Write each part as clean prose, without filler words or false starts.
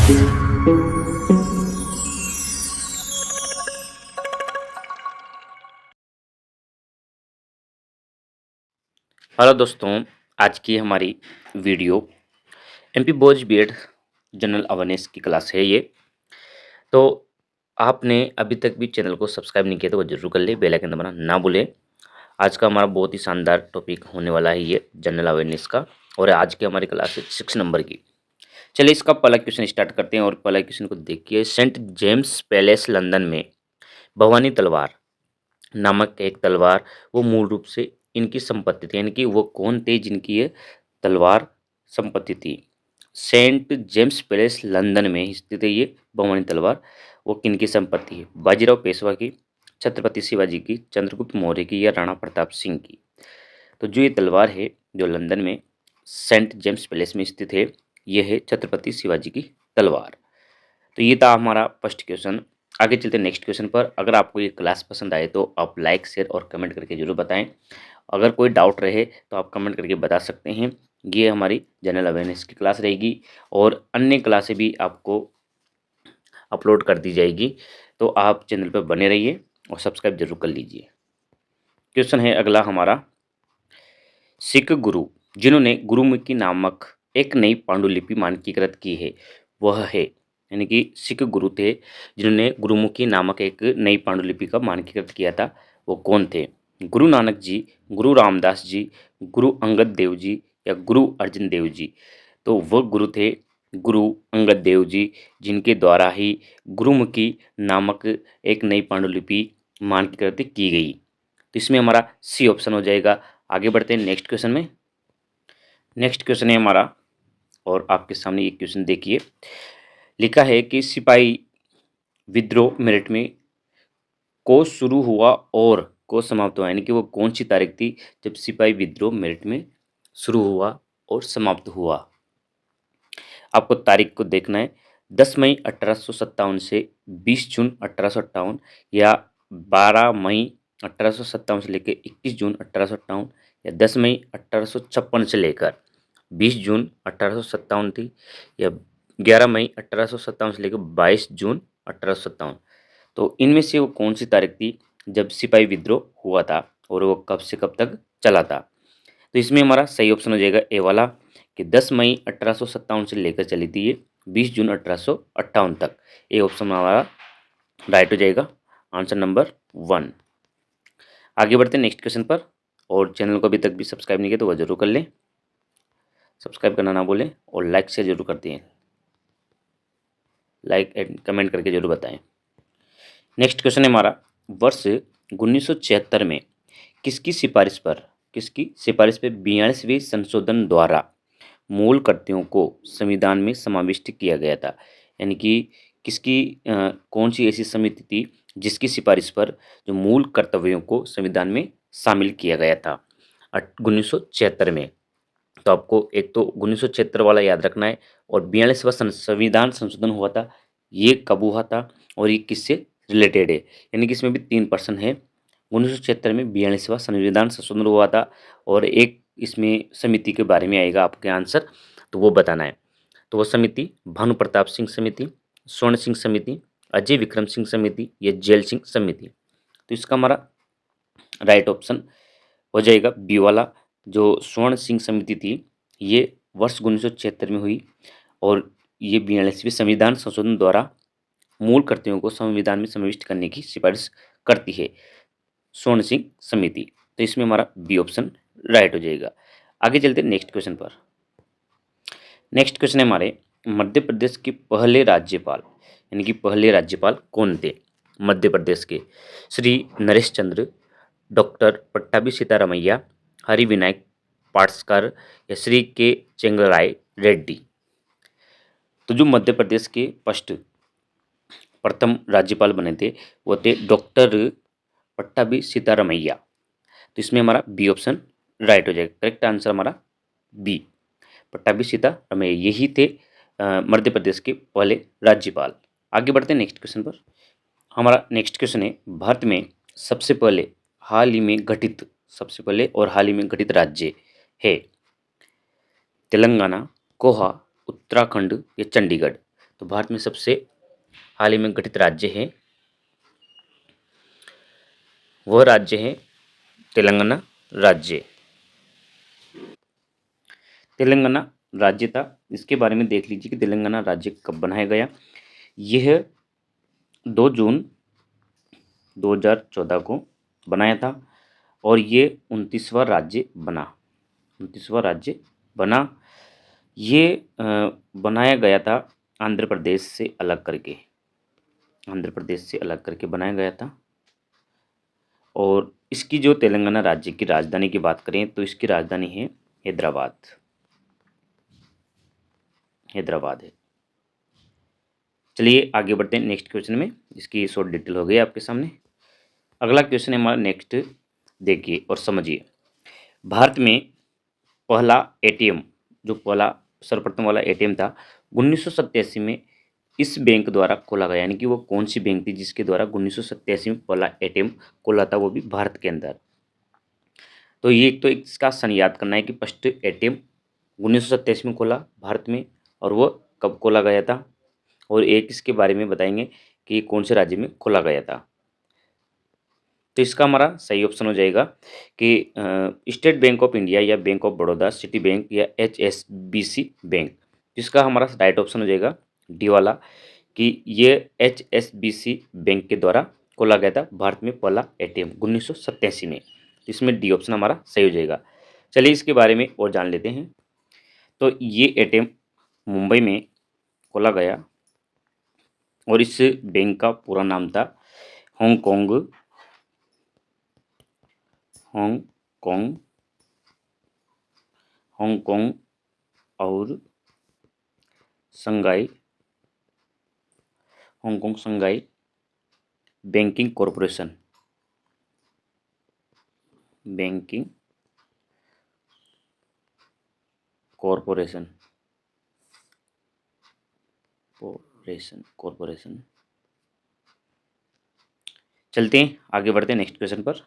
Hello दोस्तों, आज की हमारी video MP board BEd general awareness की क्लास है ये। तो आपने अभी तक भी चैनल को सब्सक्राइब नहीं किया तो वो जरूर कर ले, बेल आइकन दबाना ना भूलें। आज का हमारा बहुत ही शानदार टॉपिक होने वाला है ये जनरल अवेयरनेस का, और आज की हमारी क्लास है 6 नंबर की। चलिए इसका पहला क्वेश्चन स्टार्ट करते हैं और पहला क्वेश्चन को देखिए। सेंट जेम्स पैलेस लंदन में भवानी तलवार नामक एक तलवार वो मूल रूप से इनकी संपत्ति थी, यानी कि वो कौन थे जिनकी ये तलवार संपत्ति थी। सेंट जेम्स पैलेस लंदन में स्थित है ये भवानी तलवार, वो किनकी संपत्ति है? बाजीराव पेशवा की, छत्रपति शिवाजी की, चंद्रगुप्त मौर्य की, या राणा प्रताप सिंह की। तो जो ये तलवार है जो लंदन में सेंट जेम्स पैलेस में स्थित है, ये है छत्रपति शिवाजी की तलवार। तो ये था हमारा फर्स्ट क्वेश्चन। आगे चलते हैं नेक्स्ट क्वेश्चन पर। अगर आपको ये क्लास पसंद आए तो आप लाइक शेयर और कमेंट करके जरूर बताएं। अगर कोई डाउट रहे तो आप कमेंट करके बता सकते हैं। ये हमारी जनरल अवेयरनेस की क्लास रहेगी और अन्य क्लासें भी आपको अपलोड कर दी जाएगी, तो आप चैनल पर बने रहिए और सब्सक्राइब जरूर कर लीजिए। क्वेश्चन है अगला हमारा, सिख गुरु जिन्होंने गुरुमुखी नामक एक नई पांडुलिपि मानकीकृत की है वह है, यानी कि सिख गुरु थे जिन्होंने गुरुमुखी नामक एक नई पांडुलिपि का मानकीकृत किया था, वो कौन थे? गुरु नानक जी, गुरु रामदास जी, गुरु अंगद देव जी, या गुरु अर्जन देव जी। तो वह गुरु थे गुरु अंगद देव जी, जिनके द्वारा ही गुरुमुखी नामक एक नई पांडुलिपि मानकीकृत की गई। तो इसमें हमारा सी ऑप्शन हो जाएगा। आगे बढ़ते हैं नेक्स्ट क्वेश्चन में। नेक्स्ट क्वेश्चन है हमारा, और आपके सामने ये क्वेश्चन देखिए। लिखा है कि सिपाही विद्रोह मेरठ में को शुरू हुआ और को समाप्त हुआ, यानी कि वो कौन सी तारीख थी जब सिपाही विद्रोह मेरठ में शुरू हुआ और समाप्त हुआ। आपको तारीख को देखना है, 10 मई 1857 से 20 जून 1858, या 12 मई 1857 से लेकर 21 जून 1858, या 10 मई 1856 से लेकर 20 जून 1857 थी, या 11 मई 1857 से लेकर 22 जून 1857। तो इनमें से वो कौन सी तारीख थी जब सिपाही विद्रोह हुआ था और वो कब से कब तक चला था? तो इसमें हमारा सही ऑप्शन हो जाएगा ए वाला, कि 10 मई 1857 से लेकर चली थी ये 20 जून 1858 तक। ए ऑप्शन हमारा राइट हो जाएगा, आंसर नंबर 1। आगे बढ़ते हैं नेक्स्ट क्वेश्चन पर, और चैनल को अभी तक भी सब्सक्राइब नहीं किया तो वह जरूर कर लें, सब्सक्राइब करना ना भूलें और लाइक शेयर जरूर करते हैं, लाइक एंड कमेंट करके जरूर बताएं। नेक्स्ट क्वेश्चन है हमारा, वर्ष 1976 में किसकी सिफारिश पर 42वें संशोधन द्वारा मूल कर्तव्यों को संविधान में समाविष्ट किया गया था, यानी कि किसकी कौन सी ऐसी समिति थी जिसकी सिफारिश पर जो मूल कर्तव्यों को संविधान में शामिल किया गया था 1976 में। तो आपको एक तो 1976 वाला याद रखना है, और 42वां संविधान संशोधन हुआ था, ये कब हुआ था और ये किससे रिलेटेड है, यानी कि इसमें भी 3% है। 1976 में 42वां संविधान संशोधन हुआ था, और एक इसमें समिति के बारे में आएगा आपके आंसर, तो वो बताना है। तो वो समिति भानु प्रताप सिंह समिति, स्वर्ण सिंह समिति, अजय विक्रम सिंह समिति, या जेल सिंह समिति। तो इसका हमारा राइट ऑप्शन हो जाएगा बी वाला, जो स्वर्ण सिंह समिति थी, ये वर्ष 1976 में हुई, और ये 42वें संविधान संशोधन द्वारा मूल कर्तव्यों को संविधान में समाविष्ट करने की सिफारिश करती है, स्वर्ण सिंह समिति। तो इसमें हमारा बी ऑप्शन राइट हो जाएगा। आगे चलते हैं नेक्स्ट क्वेश्चन पर। नेक्स्ट क्वेश्चन है हमारे, मध्य प्रदेश के पहले राज्यपाल, यानी कि पहले राज्यपाल कौन थे मध्य प्रदेश के? श्री नरेश चंद्र, डॉक्टर पट्टाभी सीतारामैया, हरिविनायक पाटकर, या श्री के चेंगराय रेड्डी। तो जो मध्य प्रदेश के फर्स्ट प्रथम राज्यपाल बने थे वो थे डॉक्टर पट्टाभी सीतारामैया। तो इसमें हमारा बी ऑप्शन राइट हो जाएगा, करेक्ट आंसर हमारा बी, पट्टाभी सीतारामैया यही थे मध्य प्रदेश के पहले राज्यपाल। आगे बढ़ते हैं नेक्स्ट क्वेश्चन पर। हमारा नेक्स्ट क्वेश्चन है, भारत में सबसे पहले और हाल ही में गठित राज्य है तेलंगाना, गोवा, उत्तराखंड, या चंडीगढ़। तो भारत में सबसे हाल ही में गठित राज्य है, वह राज्य है तेलंगाना राज्य। तेलंगाना राज्य था, इसके बारे में देख लीजिए कि तेलंगाना राज्य कब बनाया गया। यह 2 जून 2014 को बनाया था और ये 29वां राज्य बना। 29वां राज्य बना। ये बनाया गया था आंध्र प्रदेश से अलग करके। आंध्र प्रदेश से अलग करके बनाया गया था। और इसकी जो तेलंगाना राज्य की राजधानी की बात करें तो इसकी राजधानी है हैदराबाद। हैदराबाद है। चलिए आगे बढ़ते हैं नेक्स्ट क्वेश्चन में। इसकी शॉर्ट डिटेल हो गई आपके सामने। अगला क्वेश्चन है हमारा नेक्स्ट, देखिए और समझिए। भारत में पहला एटीएम, जो पहला सर्वप्रथम वाला एटीएम था 1987 में इस बैंक द्वारा खोला गया। यानी कि वो कौन सी बैंक थी जिसके द्वारा 1987 में पहला एटीएम खोला था, वो भी भारत के अंदर। तो ये एक तो इसका सन याद करना है कि फर्स्ट एटीएम 1987 में खोला भारत में, और वो कब खोला गया था, और एक इसके बारे में बताएंगे कि कौन से राज्य में खोला गया था। तो इसका हमारा सही ऑप्शन हो जाएगा कि स्टेट बैंक ऑफ इंडिया या bank of Baroda, city bank या HSBC बैंक। जिसका हमारा राइट ऑप्शन हो जाएगा डी वाला, कि ये HSBC बैंक के द्वारा खोला गया था भारत में पहला एटीएम 1987 में। इसमें डी ऑप्शन हमारा सही हो जाएगा। चलिए इसके बारे में और जान लेते हैं। तो ये एटीएम मुंबई में खोला गया और इस बैंक का पूरा नाम था हांगकांग हांगकांग हांगकांग और Shanghai Hong Kong Shanghai banking corporation. Banking corporation corporation. चलते हैं आगे बढ़ते हैं नेक्स्ट क्वेश्चन पर।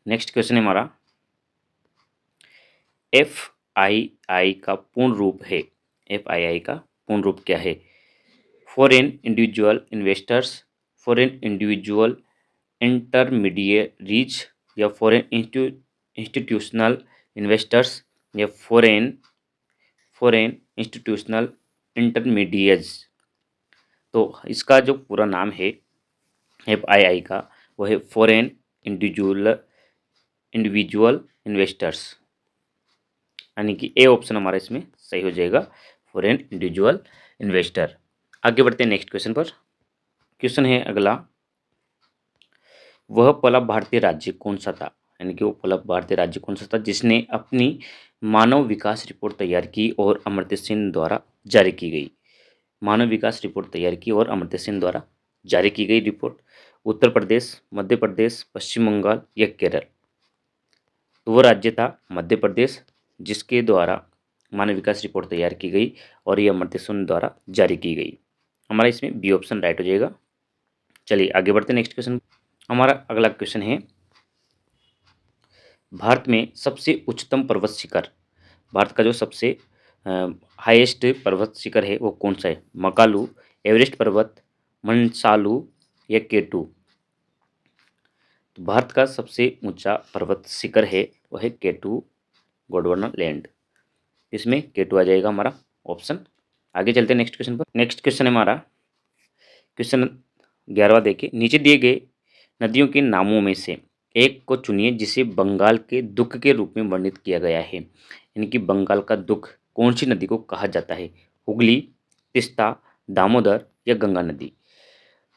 नेक्स्ट क्वेश्चन है हमारा, FII का पूर्ण रूप है। FII का पूर्ण रूप क्या है? Foreign individual investors, foreign individual intermediaries, या फॉरेन इंस्टीट्यूशनल इन्वेस्टर्स, या फॉरेन फॉरेन इंस्टीट्यूशनल इंटरमीडिएज। तो इसका जो पूरा नाम है FII का, वो है फॉरेन इंडिविजुअल इन्वेस्टर्स। यानी कि ए ऑप्शन हमारा इसमें सही हो जाएगा, फॉरेन इंडिविजुअल इन्वेस्टर। आगे बढ़ते हैं नेक्स्ट क्वेश्चन पर। क्वेश्चन है अगला, वह पहला भारतीय राज्य कौन सा था? यानी कि वो पहला भारतीय राज्य कौन सा था जिसने अपनी मानव विकास रिपोर्ट तैयार की और अमर्त्य सेन द्वारा जारी की गई। मानव विकास रिपोर्ट तैयार की और अमर्त्य सेन द्वारा जारी की गई रिपोर्ट। उत्तर प्रदेश, मध्य प्रदेश, पश्चिम बंगाल या केरल? तो वो राज्य था मध्य प्रदेश, जिसके द्वारा मानव विकास रिपोर्ट तैयार की गई और ये अमर्त्य सेन द्वारा जारी की गई। हमारा इसमें बी ऑप्शन राइट हो जाएगा। चलिए आगे बढ़ते हैं नेक्स्ट क्वेश्चन। हमारा अगला क्वेश्चन है, भारत में सबसे उच्चतम पर्वत शिखर, भारत का जो सबसे हाईएस्ट पर्वत शिखर है वो कौन सा है? मकालू, एवरेस्ट पर्वत, मनसालू या केटू? तो भारत का सबसे ऊंचा पर्वत शिखर है वह है केटू गोंडवाना लैंड। इसमें केटू आ जाएगा हमारा ऑप्शन। आगे चलते हैं नेक्स्ट क्वेश्चन पर। नेक्स्ट क्वेश्चन है हमारा क्वेश्चन 11वां। देखिए, नीचे दिए गए नदियों के नामों में से एक को चुनिए जिसे बंगाल के दुख के रूप में वर्णित किया गया है। यानी कि बंगाल का दुख कौन सी नदी को कहा जाता है? हुगली, तिस्ता, दामोदर या गंगा नदी?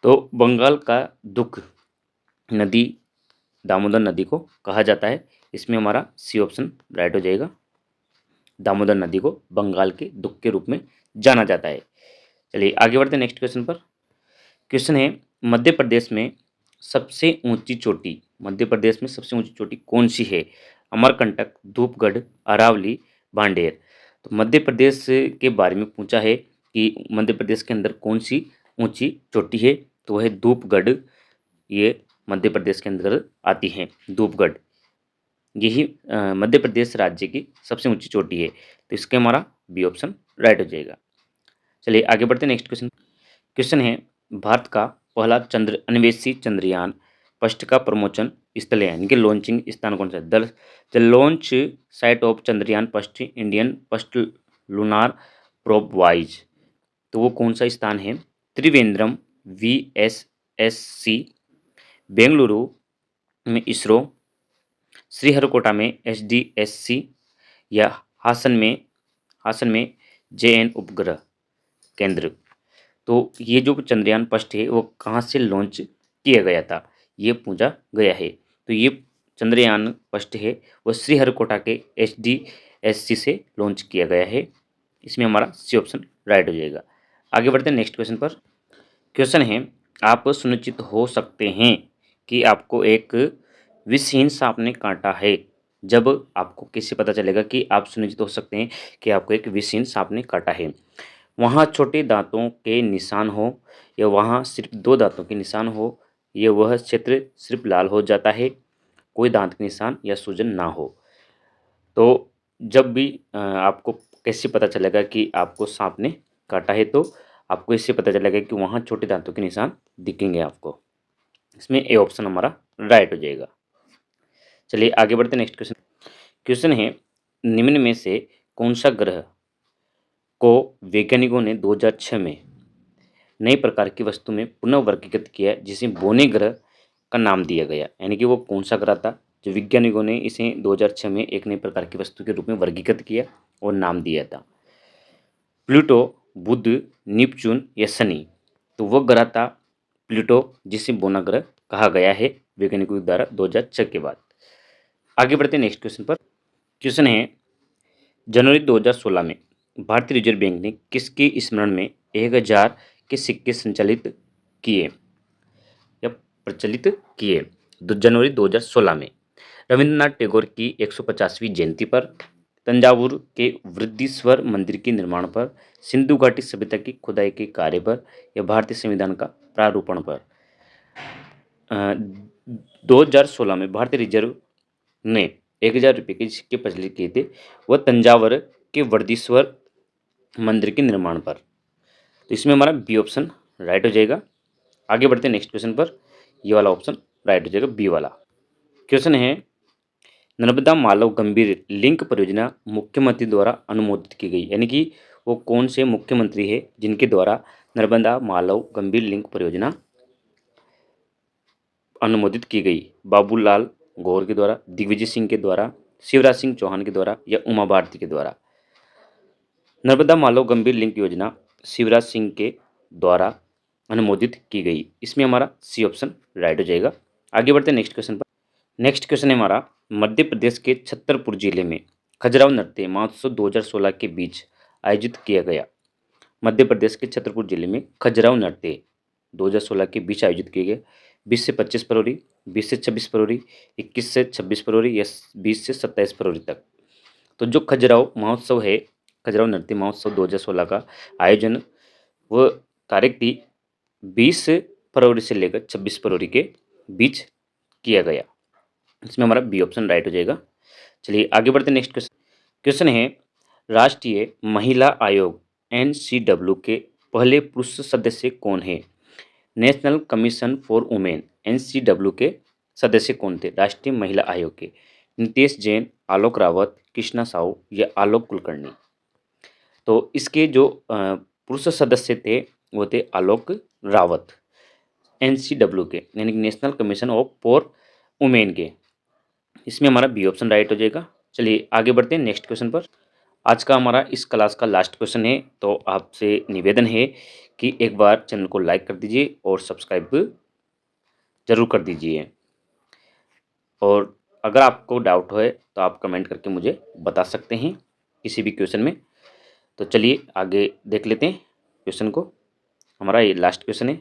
तो बंगाल का दुख नदी दामोदर नदी को कहा जाता है। इसमें हमारा सी ऑप्शन राइट हो जाएगा। दामोदर नदी को बंगाल के दुख के रूप में जाना जाता है। चलिए आगे बढ़ते हैं नेक्स्ट क्वेश्चन पर। क्वेश्चन है, मध्य प्रदेश में सबसे ऊंची चोटी, मध्य प्रदेश में सबसे ऊंची चोटी कौन सी है? अमरकंटक, धूपगढ़, अरावली, भांडेर? तो मध्य प्रदेश के बारे में पूछा है कि मध्य प्रदेश के अंदर कौन सी ऊंची चोटी है, तो वह है धूपगढ़। ये मध्य प्रदेश के अंदर आती है धूपगढ़। यही मध्य प्रदेश राज्य की सबसे ऊंची चोटी है। तो इसके हमारा बी ऑप्शन राइट हो जाएगा। चलिए आगे बढ़ते हैं नेक्स्ट क्वेश्चन। क्वेश्चन है, भारत का पहला चंद्र अन्वेषी चंद्रयान फर्स्ट का प्रमोशन स्थल है, यानी कि लॉन्चिंग स्थान कौन सा है? The launch site of Chandrayaan first Indian first lunar probe wise, तो वो कौन सा स्थान है? त्रिवेंद्रम, VSSC, बेंगलुरु में इसरो, श्रीहरिकोटा में SDSC, या हासन में JN उपग्रह केंद्र। तो ये जो चंद्रयान फर्स्ट है वो कहाँ से लॉन्च किया गया था, ये पूछा गया है। तो ये चंद्रयान फर्स्ट है वो श्रीहरिकोटा के SDSC से लॉन्च किया गया है। इसमें हमारा सी ऑप्शन राइट हो जाएगा। आगे बढ़ते हैं नेक्स्ट क्वेश्चन पर। क्वेश्चन है, आप सुनिश्चित हो सकते हैं कि आपको एक विषहीन सांप ने काटा है। जब आपको कैसे पता चलेगा कि आप सुनिश्चित हो सकते हैं कि आपको एक विषहीन सांप ने काटा है? वहाँ छोटे दांतों के निशान हो, या वहाँ सिर्फ 2 दांतों के निशान हो, या वह क्षेत्र सिर्फ लाल हो जाता है, कोई दांत के निशान या सूजन ना हो। तो जब भी आपको कैसे पता चलेगा कि आपको सांप ने काटा है? तो आपको इससे पता चलेगा कि वहाँ छोटे दांतों के निशान दिखेंगे आपको। इसमें ए ऑप्शन हमारा राइट हो जाएगा। चलिए आगे बढ़ते हैं नेक्स्ट क्वेश्चन। क्वेश्चन है, निम्न में से कौन सा ग्रह को वैज्ञानिकों ने 2006 में नई प्रकार की वस्तु में पुनः वर्गीकृत किया जिसे बोने ग्रह का नाम दिया गया? यानी कि वो कौन सा ग्रह था जो वैज्ञानिकों ने इसे 2006 में एक नई प्रकार की वस्तु के रूप में वर्गीकृत किया और नाम दिया था? प्लूटो, बुध, नेपच्यून या शनि? तो वो ग्रह था प्लूटो, जिसे बोना ग्रह कहा गया है वैज्ञानिकों द्वारा 2006 के बाद। आगे बढ़ते हैं नेक्स्ट क्वेश्चन पर। क्वेश्चन है, जनवरी 2016 में भारतीय रिजर्व बैंक ने किसके स्मरण में 1000 के सिक्के संचालित किए या प्रचलित किए? जनवरी 2016 में रविंद्रनाथ टैगोर की 150वीं जयंती पर, तंजावुर के वृद्धीश्वर मंदिर के निर्माण पर, सिंधु घाटी सभ्यता की खुदाई के कार्य पर, या भारतीय संविधान का प्रारूपण पर? 2016 में भारतीय रिजर्व ने 1000 रुपये के सिक्के प्रचलित किए थे, वह तंजावर के वृद्धीश्वर मंदिर के निर्माण पर। तो इसमें हमारा बी ऑप्शन राइट हो जाएगा। आगे बढ़ते हैं नेक्स्ट क्वेश्चन पर। ये वाला ऑप्शन राइट हो जाएगा, बी वाला। क्वेश्चन है, नर्मदा मालव गंभीर लिंक परियोजना मुख्यमंत्री द्वारा अनुमोदित की गई, यानी कि वो कौन से मुख्यमंत्री है जिनके द्वारा नर्मदा मालव गंभीर लिंक परियोजना अनुमोदित की गई? बाबूलाल गौर के द्वारा, दिग्विजय सिंह के द्वारा, शिवराज सिंह चौहान के द्वारा, या उमा भारती के द्वारा? नर्मदा मालव गंभीर लिंक योजना शिवराज सिंह के द्वारा अनुमोदित की गई। इसमें हमारा सी ऑप्शन राइट हो जाएगा। आगे बढ़ते हैं नेक्स्ट क्वेश्चन पर। नेक्स्ट क्वेश्चन है हमारा, मध्य प्रदेश के छतरपुर जिले में खजुराहो नृत्य महोत्सव 2016 के बीच आयोजित किया गया। मध्य प्रदेश के छतरपुर जिले में खजुराहो नृत्य 2016 के बीच आयोजित किए गए 20 से 25 फरवरी, 20 से 26 फरवरी, 21 से 26 फरवरी, या 20 से 27 फरवरी तक। तो जो खजुराहो महोत्सव है, खजुराहो नृत्य महोत्सव 2016 का आयोजन वो तारीख थी 20 फरवरी से लेकर 26 फरवरी के बीच किया गया। इसमें हमारा बी ऑप्शन राइट हो जाएगा। चलिए आगे बढ़ते हैं नेक्स्ट क्वेश्चन। क्वेश्चन है, राष्ट्रीय महिला आयोग NCW के पहले पुरुष सदस्य कौन है? National commission for women NCW के सदस्य कौन थे राष्ट्रीय महिला आयोग के? नितेश जैन, आलोक रावत, कृष्णा साहू, या आलोक कुलकर्णी? तो इसके जो पुरुष सदस्य थे वो थे आलोक रावत, NCW के, यानी कि national commission of for women के। इसमें हमारा बी ऑप्शन राइट हो जाएगा। चलिए आगे बढ़ते हैं नेक्स्ट क्वेश्चन पर। आज का हमारा इस क्लास का लास्ट क्वेश्चन है, तो आपसे निवेदन है कि एक बार चैनल को लाइक कर दीजिए और सब्सक्राइब जरूर कर दीजिए। और अगर आपको डाउट है तो आप कमेंट करके मुझे बता सकते हैं किसी भी क्वेश्चन में। तो चलिए आगे देख लेते हैं क्वेश्चन को। हमारा ये लास्ट क्वेश्चन है।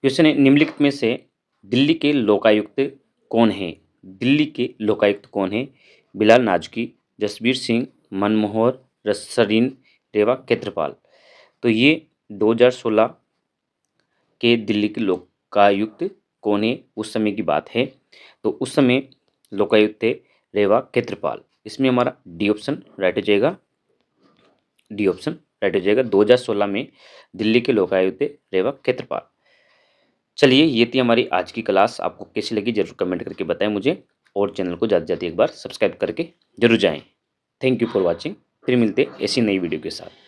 क्वेश्चन है, निम्नलिखित में से दिल्ली के लोकायुक्त कौन है? दिल्ली के लोकायुक्त कौन है? बिलाल नाजकी, जसबीर सिंह, मनमोहर, रसरीन, रेवा क्षेत्रपाल? तो ये 2016 के दिल्ली के लोकायुक्त कौन है उस समय की बात है। तो उस समय लोकायुक्त थे रेवा क्षेत्रपाल। इसमें हमारा डी ऑप्शन राइट हो जाएगा। डी ऑप्शन राइट हो जाएगा। 2016 में दिल्ली के लोकायुक्त थे रेवा खेत्रपाल। चलिए, ये थी हमारी आज की क्लास। आपको कैसी लगी ज़रूर कमेंट करके बताएं मुझे, और चैनल को ज़्यादा से ज़्यादा एक बार सब्सक्राइब करके ज़रूर जाएँ। Thank you for watching. फिर मिलते हैं ऐसी नई वीडियो के साथ।